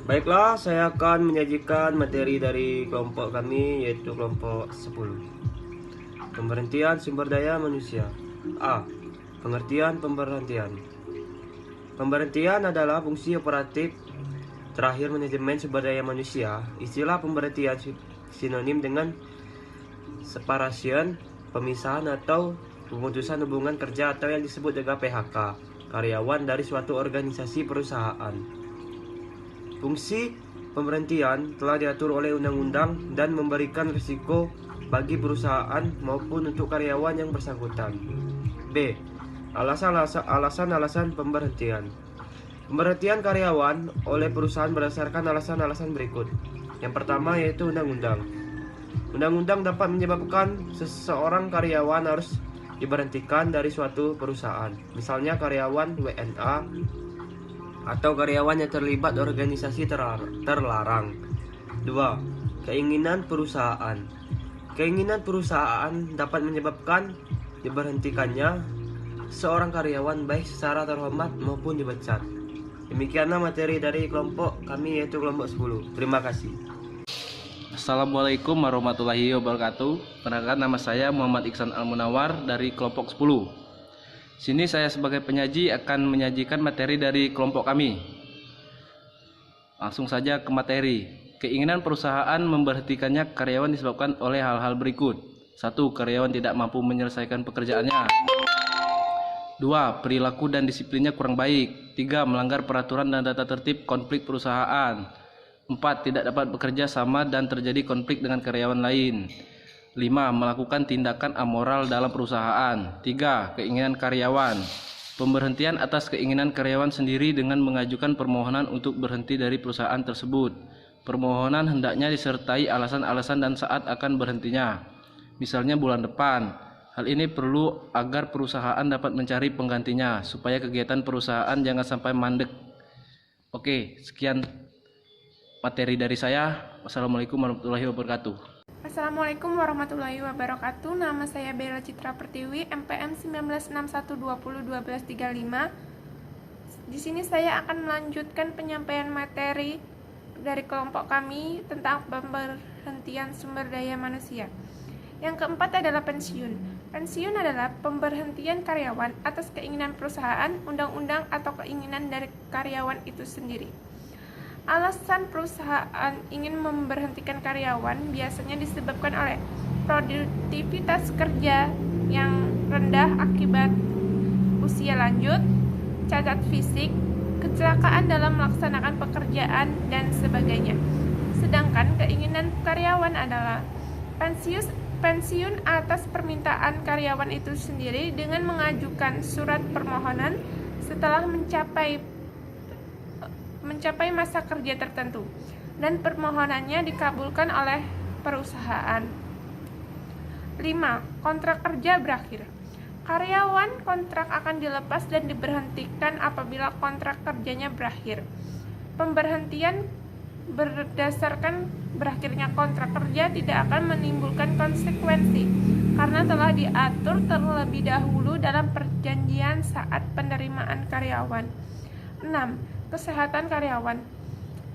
Baiklah, saya akan menyajikan materi dari kelompok kami, yaitu kelompok 10. Pemberhentian sumber daya manusia. A. Pengertian pemberhentian. Pemberhentian adalah fungsi operatif terakhir manajemen sumber daya manusia. Istilah pemberhentian sinonim dengan separation, pemisahan atau pemutusan hubungan kerja atau yang disebut juga PHK karyawan dari suatu organisasi perusahaan. Fungsi pemberhentian telah diatur oleh undang-undang dan memberikan risiko bagi perusahaan maupun untuk karyawan yang bersangkutan. B. Alasan-alasan pemberhentian. Pemberhentian karyawan oleh perusahaan berdasarkan alasan-alasan berikut. Yang pertama yaitu undang-undang. Undang-undang dapat menyebabkan seseorang karyawan harus diberhentikan dari suatu perusahaan. Misalnya karyawan WNA atau karyawan yang terlibat organisasi terlarang. 2. Keinginan perusahaan. Keinginan perusahaan dapat menyebabkan diberhentikannya seorang karyawan baik secara terhormat maupun dipecat. Demikianlah materi dari kelompok kami, yaitu kelompok 10. Terima kasih. Assalamualaikum warahmatullahi wabarakatuh. Perkenalkan, nama saya Muhammad Iksan Al-Munawar dari kelompok 10. Sini saya sebagai penyaji akan menyajikan materi dari kelompok kami. Langsung saja ke materi. Keinginan perusahaan memberhentikannya karyawan disebabkan oleh hal-hal berikut. 1. Karyawan tidak mampu menyelesaikan pekerjaannya. 2. Perilaku dan disiplinnya kurang baik. 3. Melanggar peraturan dan tata tertib konflik perusahaan. 4. Tidak dapat bekerja sama dan terjadi konflik dengan karyawan lain. 5. Melakukan tindakan amoral dalam perusahaan. 3. Keinginan karyawan. Pemberhentian atas keinginan karyawan sendiri dengan mengajukan permohonan untuk berhenti dari perusahaan tersebut. Permohonan hendaknya disertai alasan-alasan dan saat akan berhentinya. Misalnya bulan depan. Hal ini perlu agar perusahaan dapat mencari penggantinya supaya kegiatan perusahaan jangan sampai mandek. Oke, sekian materi dari saya. Wassalamualaikum warahmatullahi wabarakatuh. Assalamualaikum warahmatullahi wabarakatuh. Nama saya Bella Citra Pertiwi, MPM 1961201235. Di sini saya akan melanjutkan penyampaian materi dari kelompok kami tentang pemberhentian sumber daya manusia. Yang keempat adalah pensiun. Pensiun adalah pemberhentian karyawan atas keinginan perusahaan, undang-undang, atau keinginan dari karyawan itu sendiri. Alasan perusahaan ingin memberhentikan karyawan biasanya disebabkan oleh produktivitas kerja yang rendah akibat usia lanjut, cacat fisik, kecelakaan dalam melaksanakan pekerjaan, dan sebagainya. Sedangkan keinginan karyawan adalah pensiun atas permintaan karyawan itu sendiri dengan mengajukan surat permohonan setelah mencapai masa kerja tertentu dan permohonannya dikabulkan oleh perusahaan. 5. Kontrak kerja berakhir. Karyawan kontrak akan dilepas dan diberhentikan apabila kontrak kerjanya berakhir. Pemberhentian berdasarkan berakhirnya kontrak kerja tidak akan menimbulkan konsekuensi karena telah diatur terlebih dahulu dalam perjanjian saat penerimaan karyawan. 6. Kesehatan karyawan.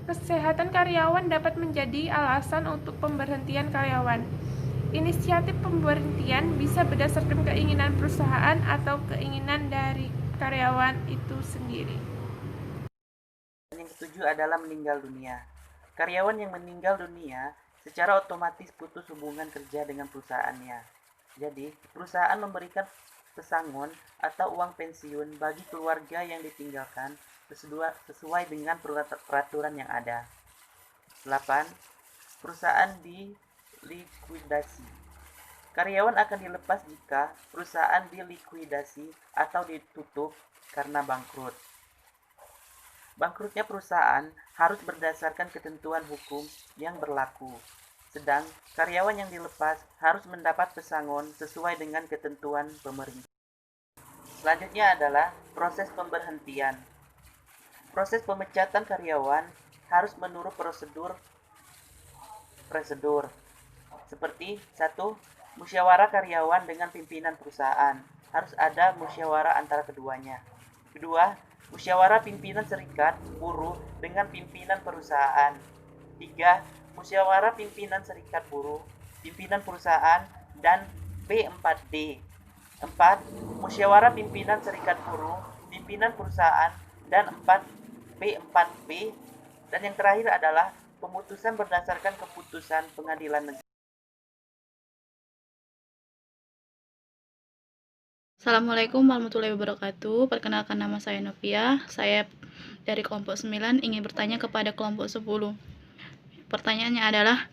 Kesehatan karyawan dapat menjadi alasan untuk pemberhentian karyawan. Inisiatif pemberhentian bisa berdasarkan keinginan perusahaan atau keinginan dari karyawan itu sendiri. Yang ketujuh adalah meninggal dunia. Karyawan yang meninggal dunia secara otomatis putus hubungan kerja dengan perusahaannya. Jadi, perusahaan memberikan pesangon atau uang pensiun bagi keluarga yang ditinggalkan sesuai dengan peraturan yang ada. 8. Perusahaan dilikuidasi. Karyawan akan dilepas jika perusahaan dilikuidasi atau ditutup karena bangkrut. Bangkrutnya perusahaan harus berdasarkan ketentuan hukum yang berlaku. Sedang karyawan yang dilepas harus mendapat pesangon sesuai dengan ketentuan pemerintah. Selanjutnya adalah proses pemberhentian. Proses pemecatan karyawan harus menurut prosedur seperti 1. Musyawarah karyawan dengan pimpinan perusahaan. Harus ada musyawarah antara keduanya. Kedua, musyawarah pimpinan serikat buruh dengan pimpinan perusahaan. 3. Musyawarah pimpinan serikat buruh, pimpinan perusahaan, dan P4D. 4. Musyawarah pimpinan serikat buruh, pimpinan perusahaan, dan P4P. Dan yang terakhir adalah pemutusan berdasarkan keputusan pengadilan negeri. Assalamualaikum warahmatullahi wabarakatuh. Perkenalkan, nama saya Novia. Saya dari kelompok 9 ingin bertanya kepada kelompok 10. Pertanyaannya adalah,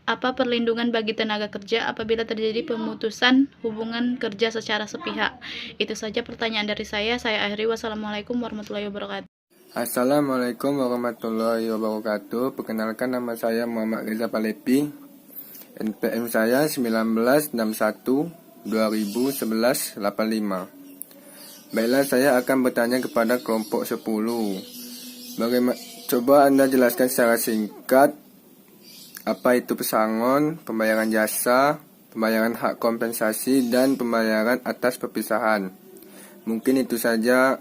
apa perlindungan bagi tenaga kerja apabila terjadi pemutusan hubungan kerja secara sepihak? Itu saja pertanyaan dari saya. Saya akhiri. Wassalamualaikum warahmatullahi wabarakatuh. Assalamualaikum warahmatullahi wabarakatuh. Perkenalkan, nama saya Muhammad Reza Palepi. NPM saya 1961-2011-85. Baiklah, saya akan bertanya kepada kelompok 10. Coba Anda jelaskan secara singkat apa itu pesangon, pembayaran jasa, pembayaran hak kompensasi, dan pembayaran atas perpisahan. Mungkin itu saja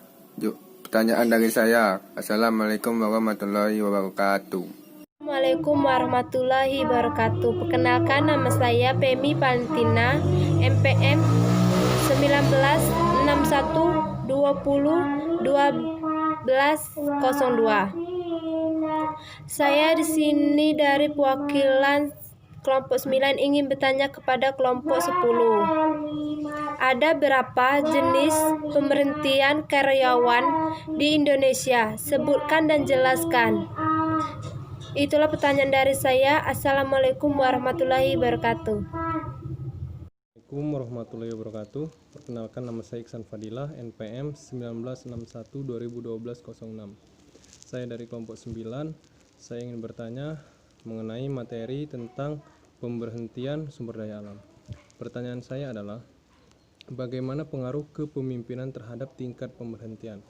pertanyaan dari saya. Assalamualaikum warahmatullahi wabarakatuh. Assalamualaikum warahmatullahi wabarakatuh. Perkenalkan, nama saya Pemi Valentina, MPM 1961-20-12-02. Saya di sini dari perwakilan kelompok 9 ingin bertanya kepada kelompok 10. Ada berapa jenis pemberhentian karyawan di Indonesia? Sebutkan dan jelaskan. Itulah pertanyaan dari saya. Assalamualaikum warahmatullahi wabarakatuh. Assalamualaikum warahmatullahi wabarakatuh. Perkenalkan, nama saya Iksan Fadilah, NPM 1961-2012-06. Saya dari kelompok 9. Saya ingin bertanya mengenai materi tentang pemberhentian sumber daya alam. Pertanyaan saya adalah, bagaimana pengaruh kepemimpinan terhadap tingkat pemberhentian?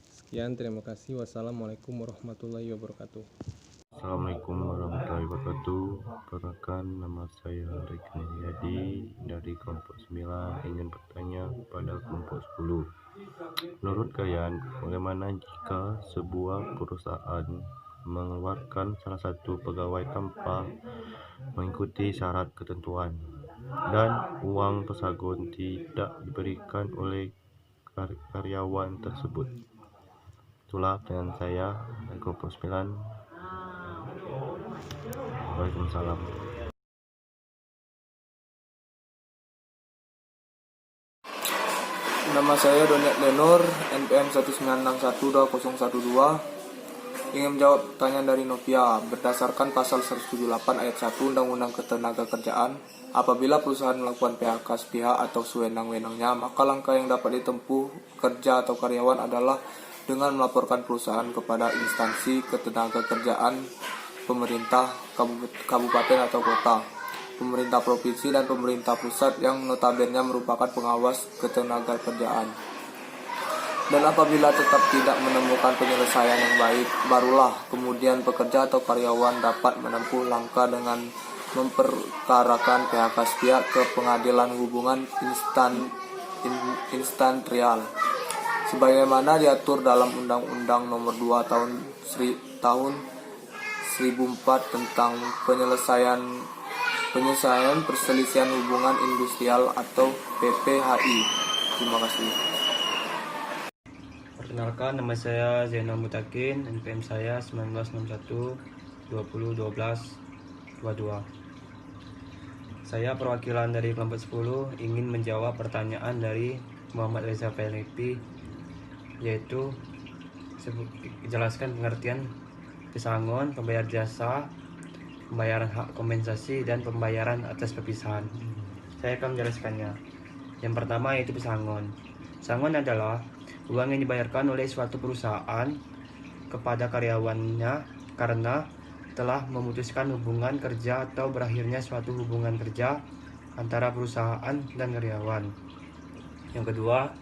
Sekian, terima kasih. Wassalamualaikum warahmatullahi wabarakatuh. Assalamualaikum warahmatullahi wabarakatuh. Perkenalkan, nama saya Rekni Yadi dari kelompok 9 ingin bertanya kepada kelompok 10. Menurut kalian, bagaimana jika sebuah perusahaan mengeluarkan salah satu pegawai tanpa mengikuti syarat ketentuan dan uang pesangon tidak diberikan oleh karyawan tersebut? Itulah pertanyaan saya dari kelompok 9. Waalaikumsalam. Nama saya Doniat Lenur, NPM 1961-2012. Ingin menjawab pertanyaan dari Novia. Berdasarkan pasal 178 ayat 1 Undang-Undang Ketenagakerjaan, apabila perusahaan melakukan PHK sepihak atau sewenang-wenangnya, maka langkah yang dapat ditempuh kerja atau karyawan adalah dengan melaporkan perusahaan kepada instansi ketenagakerjaan pemerintah kabupaten atau kota, pemerintah provinsi, dan pemerintah pusat yang notabene merupakan pengawas ketenagakerjaan. Dan apabila tetap tidak menemukan penyelesaian yang baik, barulah kemudian pekerja atau karyawan dapat menempuh langkah dengan memperkarakan PHK sepihak ke pengadilan hubungan instansial sebagaimana diatur dalam Undang-Undang Nomor 2 tahun 1004 tentang penyelesaian perselisihan hubungan industrial atau PPHI. Terima kasih. Perkenalkan, nama saya Zainal Mutakin, NPM saya 1961-20-12-22. Saya perwakilan dari kelompok 10 ingin menjawab pertanyaan dari Muhammad Reza Pelepi, yaitu jelaskan pengertian pesangon, pembayar jasa, pembayaran hak kompensasi, dan pembayaran atas perpisahan. Saya akan menjelaskannya. Yang pertama yaitu pesangon. Pesangon adalah uang yang dibayarkan oleh suatu perusahaan kepada karyawannya karena telah memutuskan hubungan kerja atau berakhirnya suatu hubungan kerja antara perusahaan dan karyawan. Yang kedua,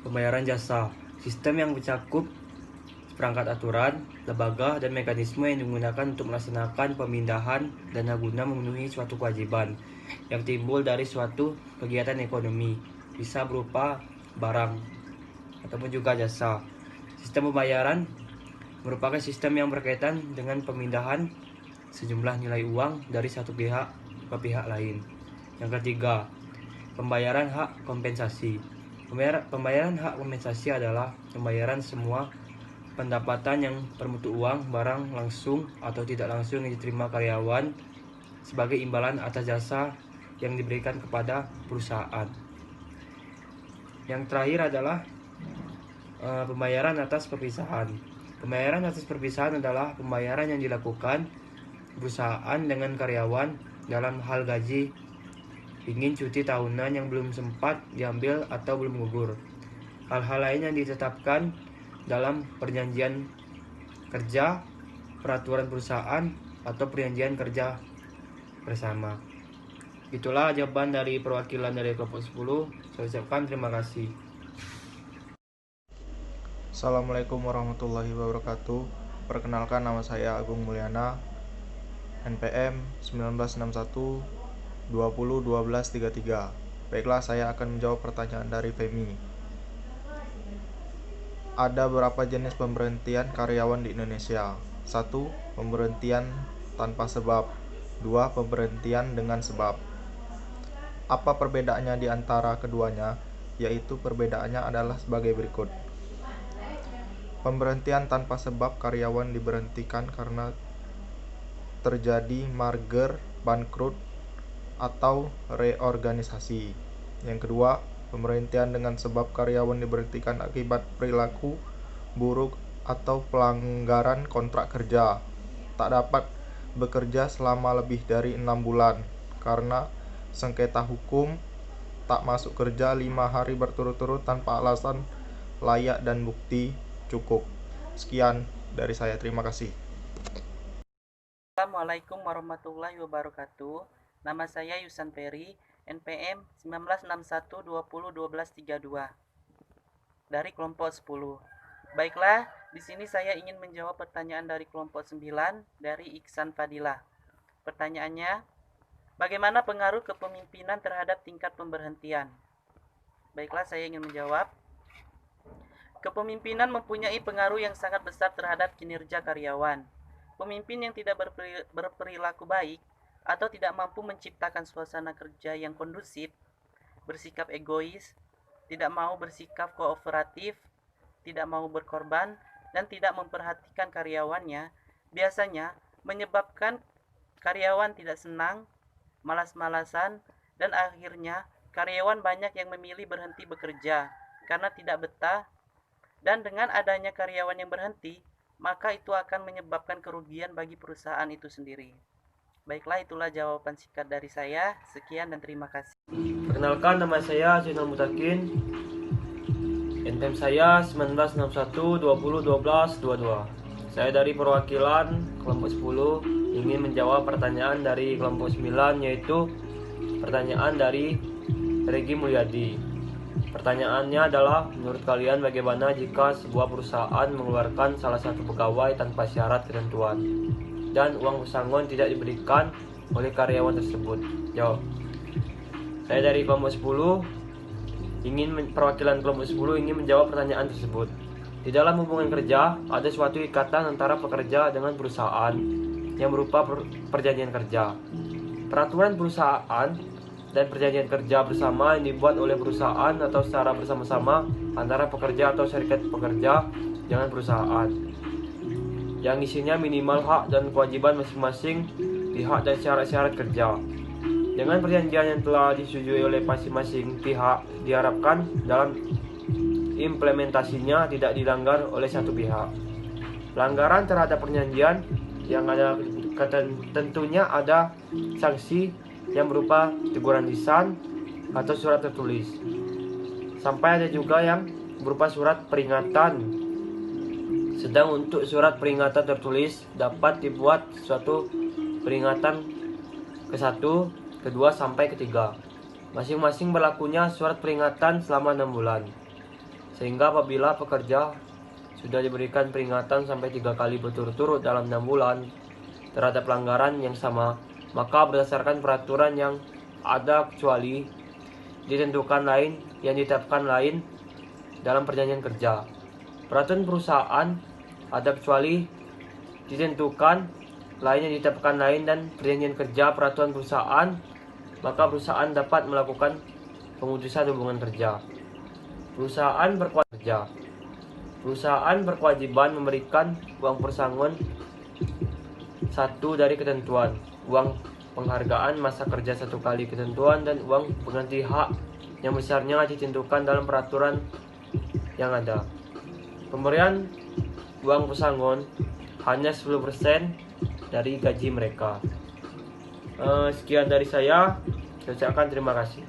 pembayaran jasa. Sistem yang mencakup perangkat aturan, lembaga, dan mekanisme yang digunakan untuk melaksanakan pemindahan dana guna memenuhi suatu kewajiban yang timbul dari suatu kegiatan ekonomi, bisa berupa barang ataupun juga jasa. Sistem pembayaran merupakan sistem yang berkaitan dengan pemindahan sejumlah nilai uang dari satu pihak ke pihak lain. Yang ketiga, pembayaran hak kompensasi. Pembayaran hak kompensasi adalah pembayaran semua pendapatan yang bermutu uang, barang langsung atau tidak langsung yang diterima karyawan sebagai imbalan atas jasa yang diberikan kepada perusahaan. Yang terakhir adalah pembayaran atas perpisahan. Pembayaran atas perpisahan adalah pembayaran yang dilakukan perusahaan dengan karyawan dalam hal gaji, ingin cuti tahunan yang belum sempat diambil atau belum gugur. Hal-hal lain yang ditetapkan dalam perjanjian kerja, peraturan perusahaan, atau perjanjian kerja bersama. Itulah jawaban dari perwakilan dari kelompok 10. Saya ucapkan terima kasih. Assalamualaikum warahmatullahi wabarakatuh. Perkenalkan, nama saya Agung Mulyana, NPM 1961 20 12 33. Baiklah, saya akan menjawab pertanyaan dari Femi. Ada berapa jenis pemberhentian karyawan di Indonesia? 1. Pemberhentian tanpa sebab. 2. Pemberhentian dengan sebab. Apa perbedaannya di antara keduanya? Yaitu perbedaannya adalah sebagai berikut. Pemberhentian tanpa sebab, karyawan diberhentikan karena terjadi merger, bangkrut, atau reorganisasi. Yang kedua, pemberhentian dengan sebab, karyawan diberhentikan akibat perilaku buruk atau pelanggaran kontrak kerja. Tak dapat bekerja selama lebih dari 6 bulan karena sengketa hukum, tak masuk kerja 5 hari berturut-turut tanpa alasan layak dan bukti cukup. Sekian dari saya, terima kasih. Assalamualaikum warahmatullahi wabarakatuh. Nama saya Yusan Peri, NPM 1961 20 12 32 dari kelompok 10. Baiklah, di sini saya ingin menjawab pertanyaan dari kelompok 9 dari Iksan Fadilah. Pertanyaannya, bagaimana pengaruh kepemimpinan terhadap tingkat pemberhentian? Baiklah, saya ingin menjawab. Kepemimpinan mempunyai pengaruh yang sangat besar terhadap kinerja karyawan. Pemimpin yang tidak berperilaku baik atau tidak mampu menciptakan suasana kerja yang kondusif, bersikap egois, tidak mau bersikap kooperatif, tidak mau berkorban, dan tidak memperhatikan karyawannya, biasanya menyebabkan karyawan tidak senang, malas-malasan, dan akhirnya karyawan banyak yang memilih berhenti bekerja karena tidak betah. Dan dengan adanya karyawan yang berhenti, maka itu akan menyebabkan kerugian bagi perusahaan itu sendiri. Baiklah, itulah jawaban singkat dari saya. Sekian dan terima kasih. Perkenalkan, nama saya Zainal Mutakin. NPM saya 1961 20 12 22. Saya dari perwakilan kelompok 10 ingin menjawab pertanyaan dari kelompok 9, yaitu pertanyaan dari Regi Mulyadi. Pertanyaannya adalah, menurut kalian bagaimana jika sebuah perusahaan mengeluarkan salah satu pegawai tanpa syarat ketentuan dan uang pesangon tidak diberikan oleh karyawan tersebut? Jawab. Saya dari kelompok 10 perwakilan kelompok 10 ingin menjawab pertanyaan tersebut. Di dalam hubungan kerja ada suatu ikatan antara pekerja dengan perusahaan yang berupa perjanjian kerja. Peraturan perusahaan dan perjanjian kerja bersama yang dibuat oleh perusahaan atau secara bersama-sama antara pekerja atau serikat pekerja dengan perusahaan, yang isinya minimal hak dan kewajiban masing-masing di hak dan syarat-syarat kerja. Dengan perjanjian yang telah disetujui oleh masing-masing pihak, diharapkan dalam implementasinya tidak dilanggar oleh satu pihak. Pelanggaran terhadap perjanjian yang ada tentunya ada sanksi yang berupa teguran lisan atau surat tertulis. Sampai ada juga yang berupa surat peringatan. Sedang untuk surat peringatan tertulis dapat dibuat suatu peringatan ke-1, ke-2 sampai ke-3. Masing-masing berlakunya surat peringatan selama 6 bulan. Sehingga apabila pekerja sudah diberikan peringatan sampai 3 kali berturut-turut dalam 6 bulan terhadap pelanggaran yang sama, maka berdasarkan peraturan yang ada kecuali ditentukan lain yang ditetapkan lain, dalam perjanjian kerja. Peraturan perusahaan ada kecuali ditentukan lainnya ditetapkan lain dan perjanjian kerja peraturan perusahaan, maka perusahaan dapat melakukan pemutusan hubungan kerja. Perusahaan berkewajiban memberikan uang pesangon satu dari ketentuan, uang penghargaan masa kerja 1 kali ketentuan, dan uang pengganti hak yang besarnya ditentukan dalam peraturan yang ada. Pemberian uang pesangon hanya 10% dari gaji mereka. Sekian dari saya. Saya ucapkan terima kasih.